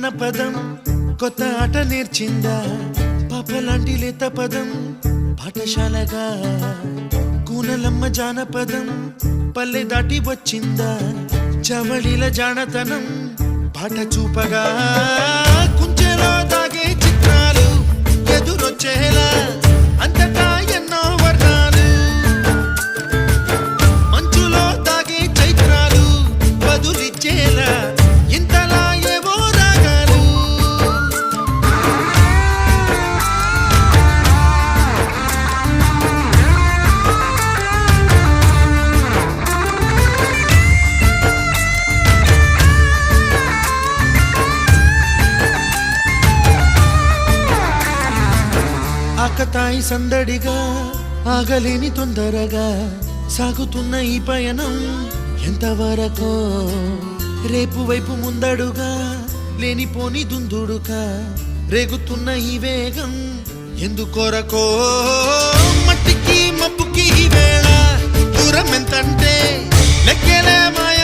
జానపదం కొత్త ఆట నేర్చిందా పాపలాంటి లేత పదం పాఠశాలగా కూనలమ్మ జానపదం పల్లె దాటి వచ్చిందా చవళిల జానతనం పాట చూపగా కుంచెలో దాగే చిత్రాలు ఎదురొచ్చేలా అంతటా ఎన్నో వర్ణాలు మంచులో దాగే చైత్రాలు బదులిచ్చేలా ఇంతలా ఏవో రాగాలు ఆకతాయి సందడిగా ఆగలేని తొందరగా సాగుతున్న ఈ పయనం ఎంతవరకో రేపు వైపు ముందడుగా లేనిపోని దుందుడుగా రేగుతున్న ఈ వేగం ఎందుకొరకో మట్టికి మబ్బుకి ఈ వేళ దూరం ఎంతంటే లెక్కలే మాయ